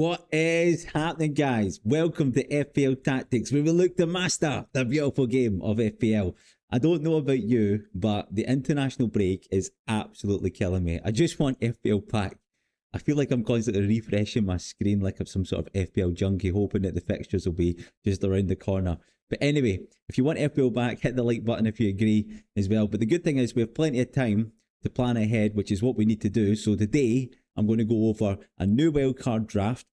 What is happening, guys? Welcome to FPL Tactics, where we look to master the beautiful game of FPL. I don't know about you, but the international break is absolutely killing me. I just want FPL pack. I feel like I'm constantly refreshing my screen like I'm some sort of FPL junkie, hoping that the fixtures will be just around the corner. But anyway, if you want FPL back, hit the like button if you agree as well. But the good thing is we have plenty of time to plan ahead, which is what we need to do. So today, I'm going to go over a new wildcard draft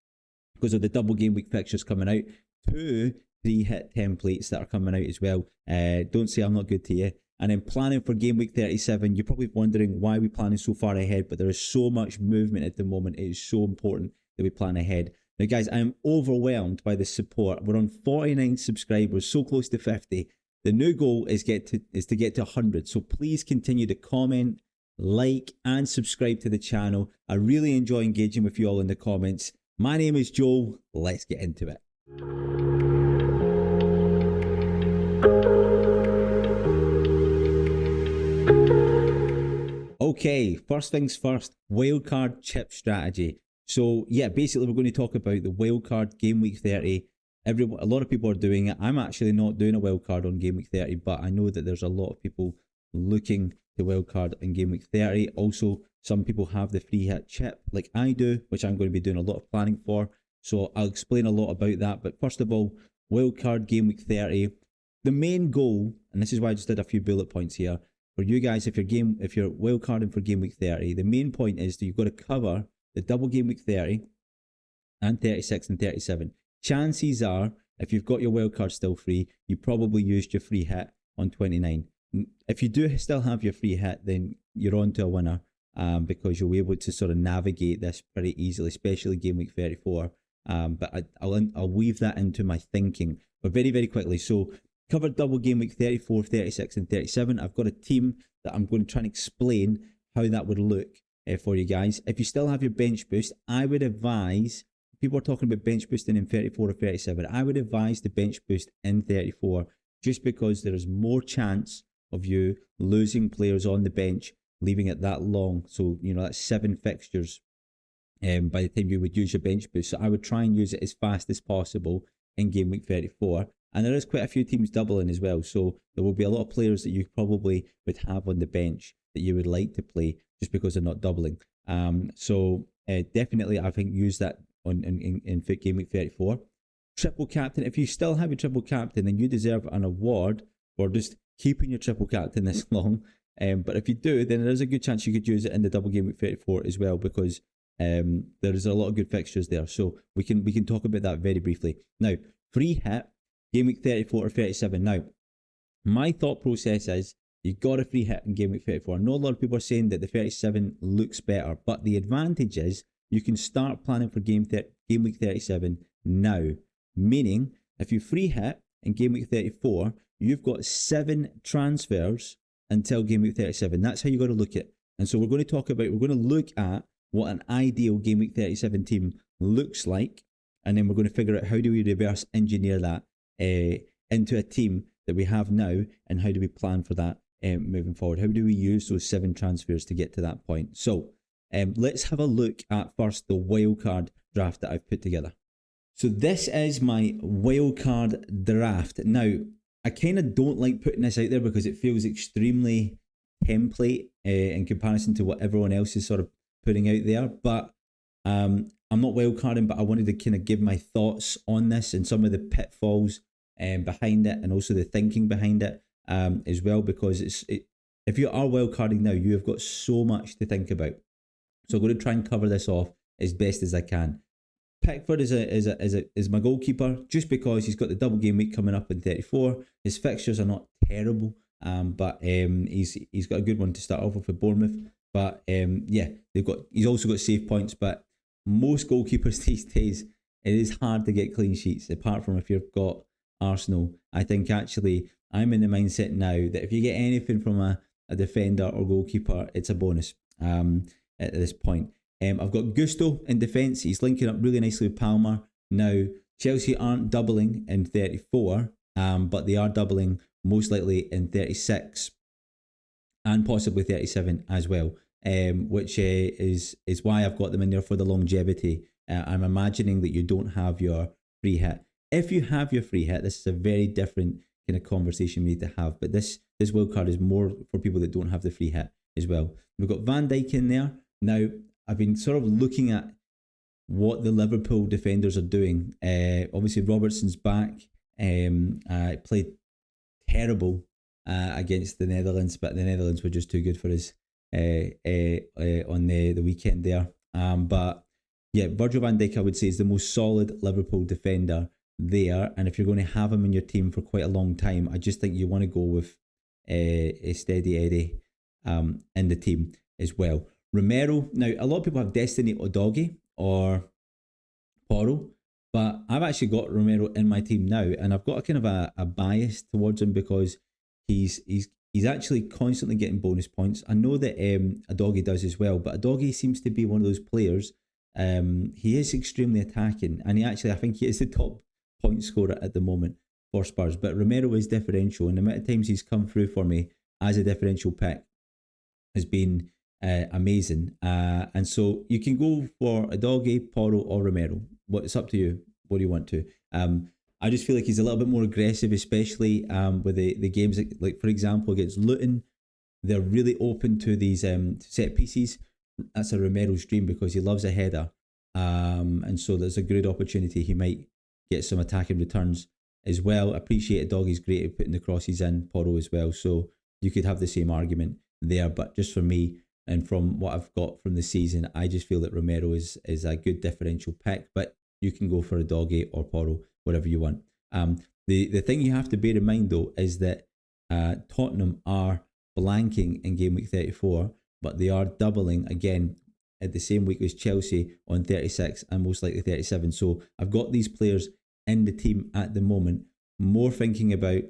because of the double game week fixtures coming out. 2 3-hit templates that are coming out as well. Don't say I'm not good to you. And then planning for game week 37. You're probably wondering why we're planning so far ahead, but there is so much movement at the moment. It is so important that we plan ahead. Now, guys, I am overwhelmed by the support. We're on 49 subscribers, so close to 50. The new goal is to get to 100. So please continue to comment, like, and subscribe to the channel. I really enjoy engaging with you all in the comments. My name is Joel. Let's get into it. Okay, first things first, wildcard chip strategy. So yeah, basically we're going to talk about the wildcard game week 30. A lot of people are doing it. I'm actually not doing a wildcard on game week 30, but I know that there's a lot of people looking to wildcard in game week 30. Also, some people have the free hit chip like I do, which I'm going to be doing a lot of planning for. So I'll explain a lot about that. But first of all, wildcard game week 30. The main goal, and this is why I just did a few bullet points here, for you guys, if you're wildcarding for game week 30, the main point is that you've got to cover the double game week 30 and 36 and 37. Chances are, if you've got your wildcard still free, you probably used your free hit on 29. If you do still have your free hit, then you're on to a winner. Because you'll be able to sort of navigate this pretty easily, especially game week 34. But I'll weave that into my thinking. But very, very quickly, so covered double game week 34, 36, and 37. I've got a team that I'm going to try and explain how that would look for you guys. If you still have your bench boost, I would advise, people are talking about bench boosting in 34 or 37. I would advise the bench boost in 34 just because there is more chance of you losing players on the bench, leaving it that long. So, that's 7 fixtures by the time you would use your bench boost. So I would try and use it as fast as possible in game week 34. And there is quite a few teams doubling as well. So there will be a lot of players that you probably would have on the bench that you would like to play just because they're not doubling. Definitely, I think, use that in game week 34. Triple captain. If you still have your triple captain, then you deserve an award for just keeping your triple captain this long. But if you do, then there is a good chance you could use it in the double game week 34 as well, because there is a lot of good fixtures there. So we can talk about that very briefly. Now, free hit, game week 34 or 37. Now, my thought process is you got a free hit in game week 34. I know a lot of people are saying that the 37 looks better, but the advantage is you can start planning for game week 37 now. Meaning, if you free hit in game week 34, you've got 7 transfers until game week 37. That's how you got to look at it. And so we're going to look at what an ideal game week 37 team looks like, and then we're going to figure out how do we reverse engineer that into a team that we have now, and how do we plan for that moving forward. How do we use those 7 transfers to get to that point? So let's have a look at first the wildcard draft that I've put together. So this is my wildcard draft. Now, I kind of don't like putting this out there because it feels extremely template in comparison to what everyone else is sort of putting out there. But I'm not wildcarding, but I wanted to kind of give my thoughts on this and some of the pitfalls behind it, and also the thinking behind it as well. Because if you are wildcarding now, you have got so much to think about. So I'm going to try and cover this off as best as I can. Pickford is my goalkeeper just because he's got the double game week coming up in 34. His fixtures are not terrible, but he's got a good one to start off with Bournemouth. But he's also got save points. But most goalkeepers these days, it is hard to get clean sheets, apart from if you've got Arsenal. I think actually I'm in the mindset now that if you get anything from a defender or goalkeeper, it's a bonus at this point. I've got Gusto in defence. He's linking up really nicely with Palmer. Now, Chelsea aren't doubling in 34, but they are doubling most likely in 36 and possibly 37 as well, which is why I've got them in there for the longevity I'm imagining that you don't have your free hit. If you have your free hit, this is a very different kind of conversation we need to have. But this wildcard is more for people that don't have the free hit as well. We've got Van Dijk in there. Now, I've been sort of looking at what the Liverpool defenders are doing. Obviously, Robertson's back. Played terrible against the Netherlands, but the Netherlands were just too good for us on the weekend there. But yeah, Virgil van Dijk, I would say, is the most solid Liverpool defender there. And if you're going to have him in your team for quite a long time, I just think you want to go with a steady Eddie in the team as well. Romero, now a lot of people have Destiny Udogie or Porro, but I've actually got Romero in my team now, and I've got a kind of a bias towards him because he's actually constantly getting bonus points. I know that Udogie does as well, but Udogie seems to be one of those players. He is extremely attacking, and I think he is the top point scorer at the moment for Spurs. But Romero is differential, and the amount of times he's come through for me as a differential pick has been amazing. And so you can go for Udogie, Porro, or Romero. It's up to you. What do you want to? I just feel like he's a little bit more aggressive, especially with the games like for example against Luton. They're really open to these set pieces. That's a Romero's dream because he loves a header, and so there's a good opportunity he might get some attacking returns as well. Appreciate Udoggie's great at putting the crosses in, Porro as well. So you could have the same argument there, but just for me and from what I've got from the season, I just feel that Romero is a good differential pick. But you can go for Udogie or Porro, whatever you want. The thing you have to bear in mind though is that Tottenham are blanking in game week 34, but they are doubling again at the same week as Chelsea on 36 and most likely 37. So I've got these players in the team at the moment, more thinking about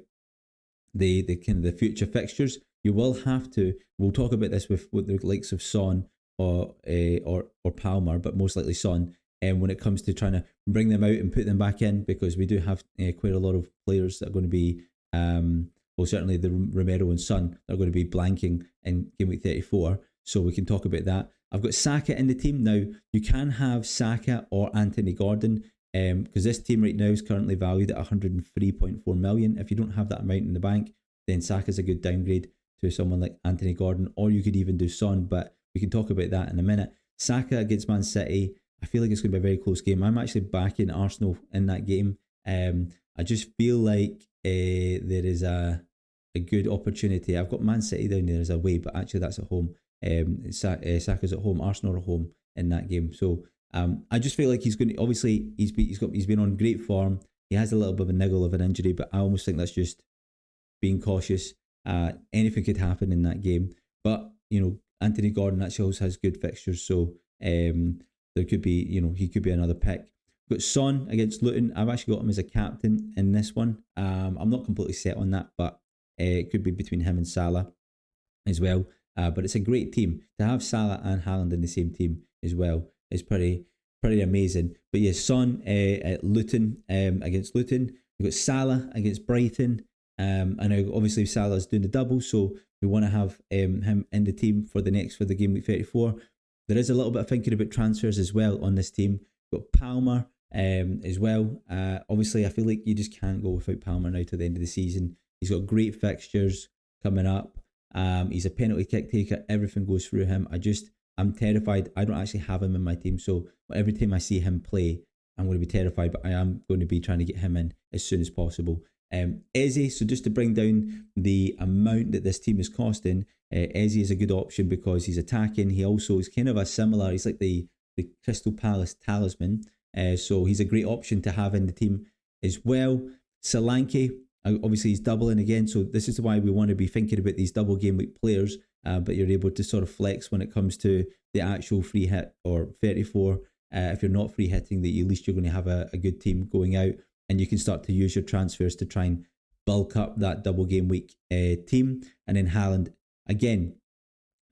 the kind of the future fixtures. You will have to. We'll talk about this with the likes of Son or Palmer, but most likely Son. And when it comes to trying to bring them out and put them back in, because we do have quite a lot of players that are going to be, certainly the Romero and Son are going to be blanking in game week 34. So we can talk about that. I've got Saka in the team now. You can have Saka or Anthony Gordon, because this team right now is currently valued at 103.4 million. If you don't have that amount in the bank, then Saka's a good downgrade to someone like Anthony Gordon, or you could even do Son, but we can talk about that in a minute. Saka against Man City, I feel like it's going to be a very close game. I'm actually backing Arsenal in that game. I just feel like there is a good opportunity. I've got Man City down there as away, but actually that's at home. Saka's at home, Arsenal are home in that game. So I just feel like he's going to, obviously he's been on great form. He has a little bit of a niggle of an injury, but I almost think that's just being cautious. Anything could happen in that game. But, Anthony Gordon actually also has good fixtures, so there could be, he could be another pick. Got Son against Luton. I've actually got him as a captain in this one. I'm not completely set on that, but it could be between him and Salah as well. But it's a great team. To have Salah and Haaland in the same team as well is pretty amazing. But yeah, Son at Luton against Luton. We've got Salah against Brighton. And now obviously Salah's doing the double, so we want to have him in the team for the game week 34. There is a little bit of thinking about transfers as well on this team. We've got Palmer as well. Obviously, I feel like you just can't go without Palmer now to the end of the season. He's got great fixtures coming up. He's a penalty kick taker. Everything goes through him. I'm terrified. I don't actually have him in my team, so every time I see him play, I'm going to be terrified, but I am going to be trying to get him in as soon as possible. Eze, so just to bring down the amount that this team is costing, Eze is a good option because he's attacking. He also is kind of he's like the Crystal Palace talisman, so he's a great option to have in the team as well. Solanke, obviously he's doubling again, so this is why we want to be thinking about these double game week players, but you're able to sort of flex when it comes to the actual free hit or 34. If you're not free hitting, that at least you're going to have a good team going out. And you can start to use your transfers to try and bulk up that double game week team. And then Haaland, again,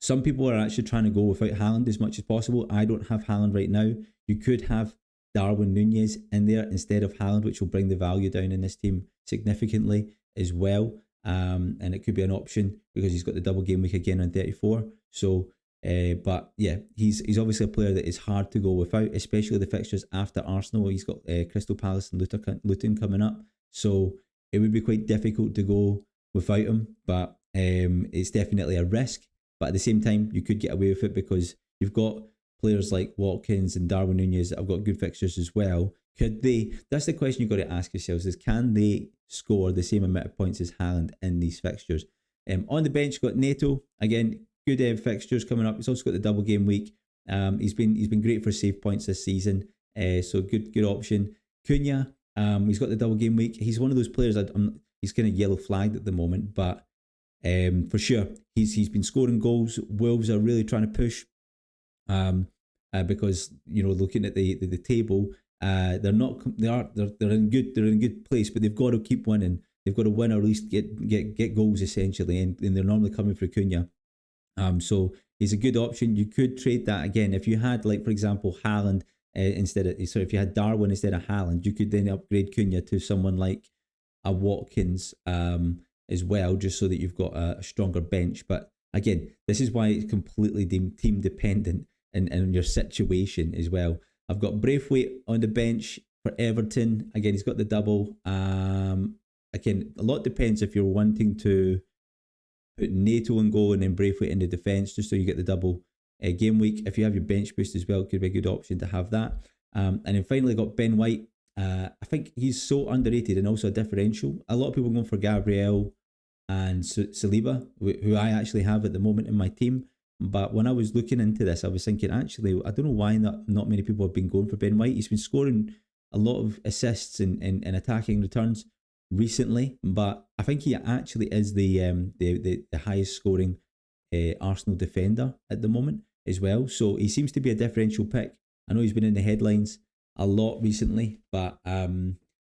some people are actually trying to go without Haaland as much as possible. I don't have Haaland right now. You could have Darwin Nunez in there instead of Haaland, which will bring the value down in this team significantly as well. And it could be an option because he's got the double game week again on 34. So But yeah, he's obviously a player that is hard to go without, especially the fixtures after Arsenal. He's got Crystal Palace and Luton coming up, so it would be quite difficult to go without him. But it's definitely a risk. But at the same time, you could get away with it because you've got players like Watkins and Darwin Nunez that have got good fixtures as well. Could they? That's the question you've got to ask yourselves: is can they score the same amount of points as Haaland in these fixtures? On the bench, you've got Neto again. Good fixtures coming up. He's also got the double game week. He's been great for save points this season. So good option. Cunha, he's got the double game week. He's one of those players he's kind of yellow flagged at the moment, but for sure he's been scoring goals. Wolves are really trying to push, because looking at the table, they're in good place, but they've got to keep winning. They've got to win or at least get goals essentially, and they're normally coming for Cunha. So he's a good option. You could trade that again if you had, like for example, Haaland if you had Darwin instead of Haaland, you could then upgrade Cunha to someone like a Watkins as well, just so that you've got a stronger bench. But again, this is why it's completely team dependent and your situation as well. I've got Braithwaite on the bench for Everton. Again, he's got the double. Again, a lot depends if you're wanting to put Neto in goal and then Braithwaite in the defence, just so you get the double game week. If you have your bench boost as well, it could be a good option to have that. And then finally got Ben White. I think he's so underrated and also a differential. A lot of people going for Gabriel and Saliba, who I actually have at the moment in my team. But when I was looking into this, I was thinking, actually, I don't know why not many people have been going for Ben White. He's been scoring a lot of assists and attacking returns recently, but I think he actually is the highest scoring Arsenal defender at the moment as well. So he seems to be a differential pick. I know he's been in the headlines a lot recently, but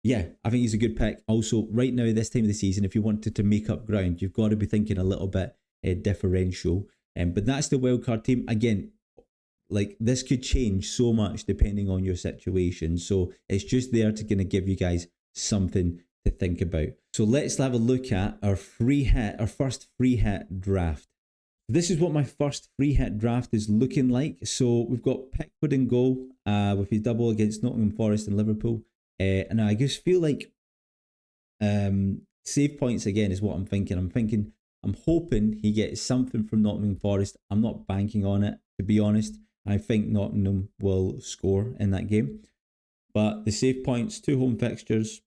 yeah, I think he's a good pick. Also, right now, this time of the season, if you wanted to make up ground, you've got to be thinking a little bit differential. But that's the wildcard team. Again, like this could change so much depending on your situation. So it's just there to kind of give you guys something to think about. So let's have a look at our first free hit draft. This is what my first free hit draft is looking like. So we've got Pickford in goal with his double against Nottingham Forest and Liverpool. And I just feel like save points again is what I'm thinking. I'm hoping he gets something from Nottingham Forest. I'm not banking on it, to be honest. I think Nottingham will score in that game. But the save points, 2 home fixtures,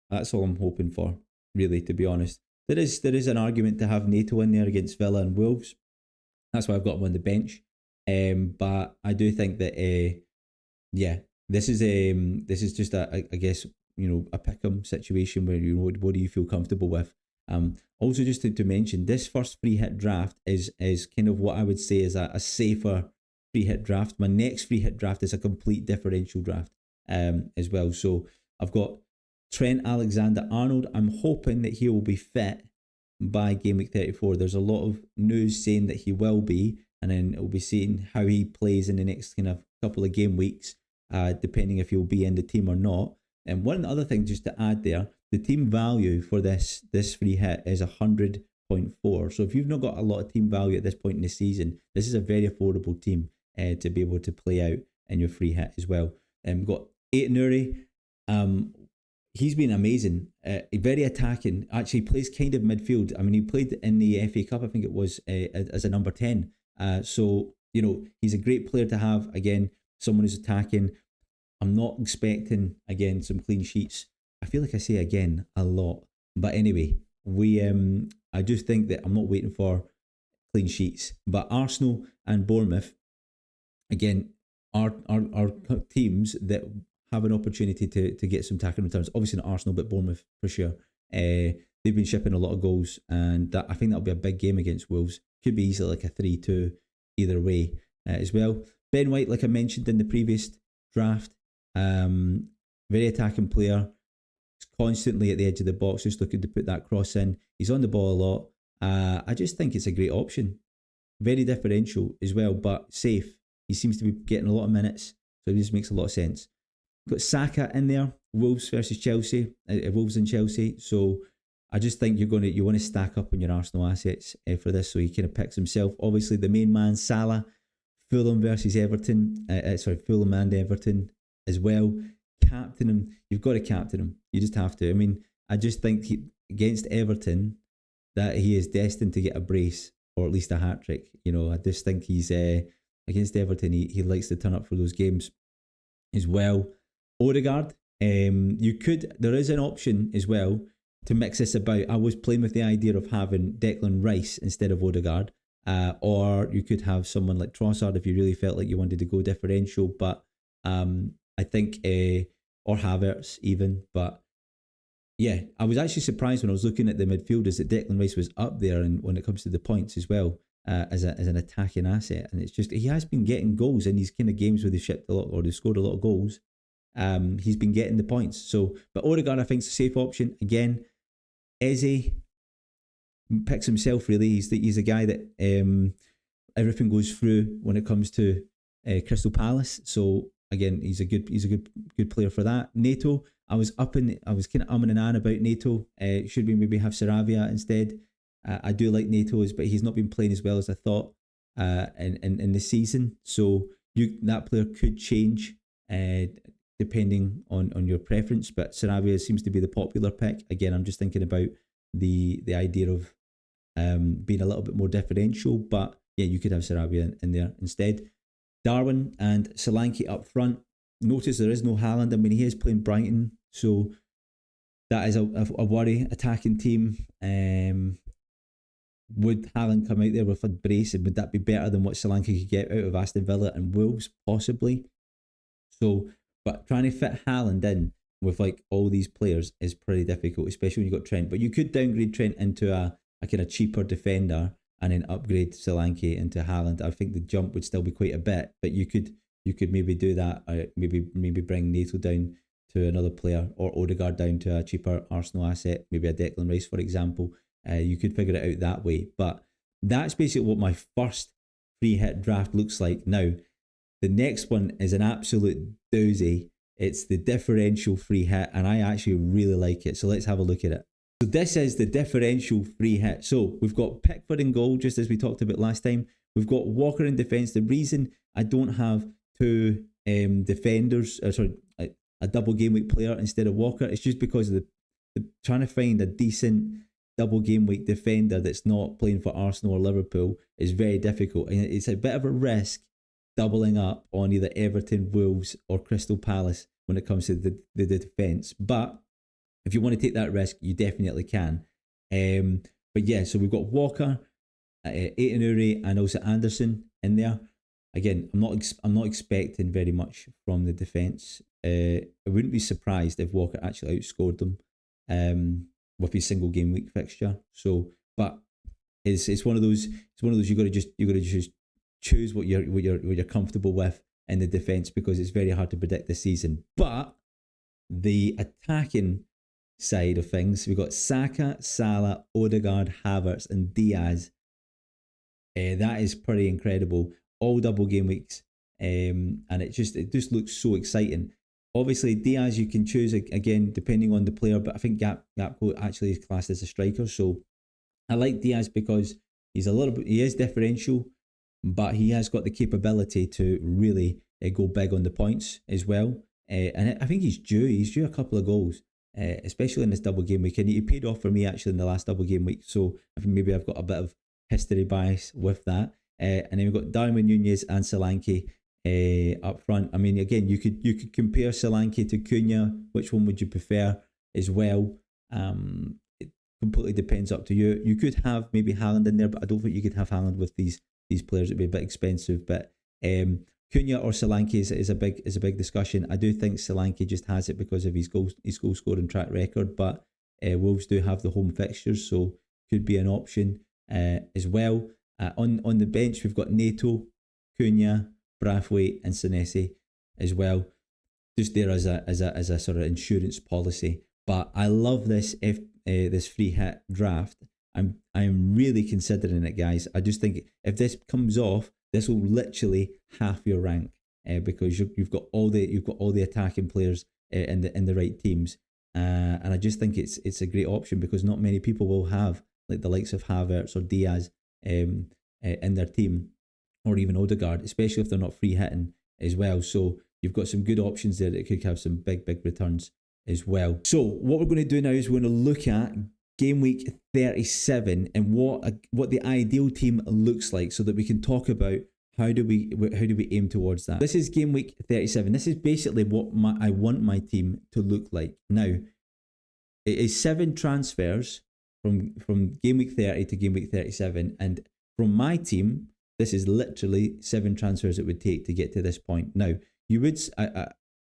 that's all I'm hoping for, really, to be honest. There is an argument to have Neto in there against Villa and Wolves. That's why I've got him on the bench. But I do think that, this is just I guess, a pick-em situation where, what do you feel comfortable with? Also, just to mention, this first free hit draft is kind of what I would say is a safer free hit draft. My next free hit draft is a complete differential draft as well. So I've got Trent Alexander-Arnold. I'm hoping that he will be fit by game week 34. There's a lot of news saying that he will be, and then we'll be seeing how he plays in the next kind of couple of game weeks, depending if he'll be in the team or not. And one other thing just to add there, the team value for this free hit is 100.4. So if you've not got a lot of team value at this point in the season, this is a very affordable team to be able to play out in your free hit as well. We've got Aït-Nouri. He's been amazing, very attacking, actually plays kind of midfield. I mean, he played in the FA Cup, I think it was, as a number 10. So, he's a great player to have. Again, someone who's attacking. I'm not expecting, again, some clean sheets. I feel like I say again a lot. But anyway, I just think that I'm not waiting for clean sheets. But Arsenal and Bournemouth, again, are teams that have an opportunity to get some tackling returns. Obviously not Arsenal, but Bournemouth for sure. They've been shipping a lot of goals, and I think that'll be a big game against Wolves. Could be easily like a 3-2 either way as well. Ben White, like I mentioned in the previous draft, very attacking player. He's constantly at the edge of the box, just looking to put that cross in. He's on the ball a lot. I just think it's a great option. Very differential as well, but safe. He seems to be getting a lot of minutes, so it just makes a lot of sense. Got Saka in there, Wolves versus Chelsea, Wolves and Chelsea. So I just think you want to stack up on your Arsenal assets for this. So he kind of picks himself. Obviously, the main man, Salah, Fulham versus Everton. Fulham and Everton as well. Captain him. You've got to captain him. You just have to. I mean, I just think against Everton that he is destined to get a brace or at least a hat trick. You know, I just think he's against Everton. He likes to turn up for those games as well. Odegaard. There is an option as well to mix this about. I was playing with the idea of having Declan Rice instead of Odegaard, or you could have someone like Trossard if you really felt like you wanted to go differential. But I think, or Havertz even. But yeah, I was actually surprised when I was looking at the midfielders that Declan Rice was up there, and when it comes to the points as well as an attacking asset. And it's just he has been getting goals in these kind of games where they've shipped a lot or they've scored a lot of goals. He's been getting the points. So, but Odegaard I think is a safe option again. Eze picks himself really. He's a guy that everything goes through when it comes to Crystal Palace. So again, he's a good player for that. Neto, I was kind of umming and ahhing about Neto. Should we maybe have Sarabia instead? I do like Neto's, but he's not been playing as well as I thought in the season. So that player could change depending on your preference. But Sarabia seems to be the popular pick. Again, I'm just thinking about the idea of being a little bit more differential. But yeah, you could have Sarabia in there instead. Darwin and Solanke up front. Notice there is no Haaland. I mean, he is playing Brighton, so that is a worry. Attacking team. Would Haaland come out there with a brace, and would that be better than what Solanke could get out of Aston Villa and Wolves? Possibly. So, but trying to fit Haaland in with like all these players is pretty difficult, especially when you've got Trent. But you could downgrade Trent into a kind of cheaper defender and then upgrade Solanke into Haaland. I think the jump would still be quite a bit, but you could maybe do that. Maybe bring Nato down to another player, or Odegaard down to a cheaper Arsenal asset, maybe a Declan Rice, for example. You could figure it out that way. But that's basically what my first free hit draft looks like. Now, the next one is an absolute doozy. It's the differential free hit, and I actually really like it. So let's have a look at it. So this is the differential free hit. So we've got Pickford in goal, just as we talked about last time. We've got Walker in defence. The reason I don't have two defenders, a double game week player instead of Walker, it's just because of the trying to find a decent double game week defender that's not playing for Arsenal or Liverpool is very difficult. And it's a bit of a risk doubling up on either Everton, Wolves or Crystal Palace when it comes to the defence. But if you want to take that risk, you definitely can. But yeah, so we've got Walker, Aït-Nouri and also Anderson in there. Again, I'm not expecting very much from the defence. I wouldn't be surprised if Walker actually outscored them with his single game week fixture. So, but it's one of those you got to just choose what you're comfortable with in the defence, because it's very hard to predict this season. But the attacking side of things, we've got Saka, Salah, Odegaard, Havertz and Diaz. That is pretty incredible. All double game weeks, and it just looks so exciting. Obviously, Diaz you can choose again depending on the player, but I think Gakpo actually is classed as a striker. So I like Diaz because he is differential, but he has got the capability to really go big on the points as well. And I think he's due a couple of goals, especially in this double game week. And he paid off for me actually in the last double game week. So I think maybe I've got a bit of history bias with that. And then we've got Darwin Nunez and Solanke up front. I mean, again, you could compare Solanke to Cunha. Which one would you prefer as well? It completely depends, up to you. You could have maybe Haaland in there, but I don't think you could have Haaland with these players. It'd be a bit expensive. But Cunha or Solanke is a big discussion. I do think Solanke just has it because of his goal scoring track record. But Wolves do have the home fixtures, so could be an option as well. On the bench, we've got Neto, Cunha, Braithwaite and Senesi as well, just there as a sort of insurance policy. But I love this this free hit draft. I'm really considering it, guys. I just think if this comes off, this will literally half your rank because you've got all the attacking players in the right teams. And I just think it's a great option because not many people will have like the likes of Havertz or Diaz in their team, or even Odegaard, especially if they're not free hitting as well. So you've got some good options there that could have some big returns as well. So what we're going to do now is we're going to look at game week 37 and what the ideal team looks like, so that we can talk about how do we aim towards that. This is game week 37. This is basically what I want my team to look like. Now, it is 7 transfers from game week 30 to game week 37, and from my team, this is literally 7 transfers it would take to get to this point. Now, you would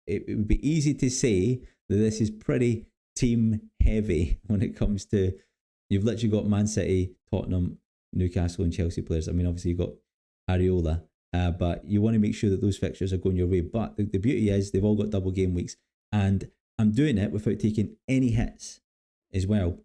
it would be easy to say that this is pretty team heavy when it comes to, you've literally got Man City, Tottenham, Newcastle and Chelsea players. I mean, obviously you've got Areola, but you want to make sure that those fixtures are going your way. But the beauty is they've all got double game weeks, and I'm doing it without taking any hits as well.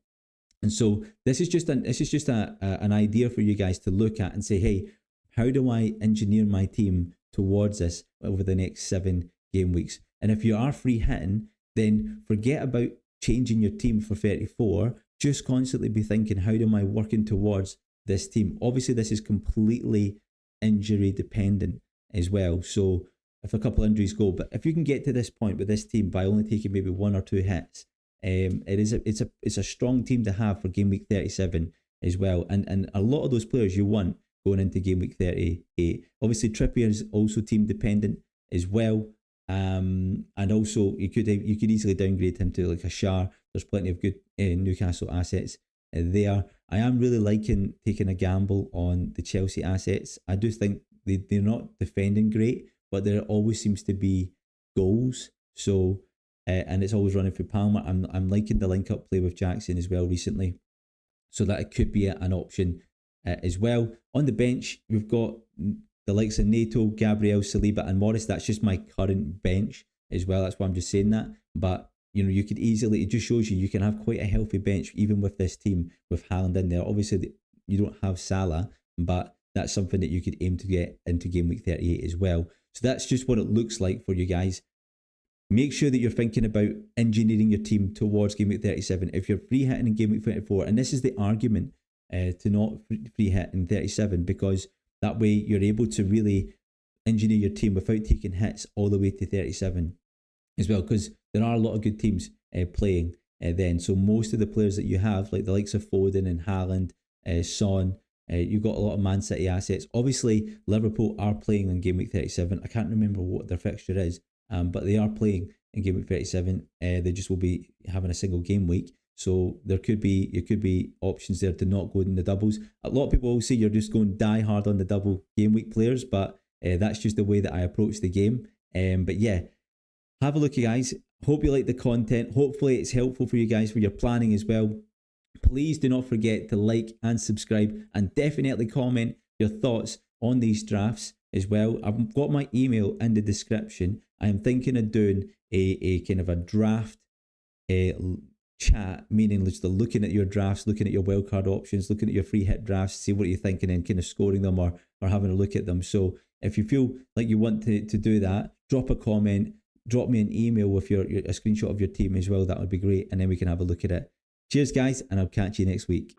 And so this is just an idea for you guys to look at and say, hey, how do I engineer my team towards this over the next 7 game weeks? And if you are free hitting, then forget about changing your team for 34. Just constantly be thinking, how am I working towards this team? Obviously, this is completely injury dependent as well. So if a couple injuries go, but if you can get to this point with this team by only taking maybe 1 or 2 hits, it's a strong team to have for game week 37 as well. And a lot of those players you want going into game week 38. Obviously, Trippier is also team dependent as well. And also you could easily downgrade him to like a Shar. There's plenty of good Newcastle assets there. I am really liking taking a gamble on the Chelsea assets. I do think they're not defending great, but there always seems to be goals. So and it's always running through Palmer. I'm liking the link up play with Jackson as well recently, so that it could be an option as well. On the bench, we've got the likes of Neto, Gabriel, Saliba and Morris. That's just my current bench as well. That's why I'm just saying that. But you know, you could easily, it just shows you can have quite a healthy bench even with this team with Haaland in there. Obviously, you don't have Salah, but that's something that you could aim to get into game week 38 as well. So that's just what it looks like for you guys. Make sure that you're thinking about engineering your team towards game week 37. If you're free hitting in game week 34, and this is the argument to not free hit in 37, because that way you're able to really engineer your team without taking hits all the way to 37 as well, because there are a lot of good teams playing then. So most of the players that you have, like the likes of Foden and Haaland, Son, you've got a lot of Man City assets. Obviously, Liverpool are playing in game week 37. I can't remember what their fixture is, but they are playing in game week 37. They just will be having a single game week. So it could be options there to not go in the doubles. A lot of people will say you're just going die hard on the double game week players, but that's just the way that I approach the game. But yeah, have a look, you guys. Hope you like the content. Hopefully it's helpful for you guys for your planning as well. Please do not forget to like and subscribe, and definitely comment your thoughts on these drafts as well. I've got my email in the description. I am thinking of doing a kind of a draft chat, meaning just looking at your drafts, looking at your wildcard options, looking at your free hit drafts, see what you're thinking and kind of scoring them or having a look at them. So if you feel like you want to do that, drop a comment, drop me an email with a screenshot of your team as well. That would be great, and then we can have a look at it. Cheers guys, and I'll catch you next week.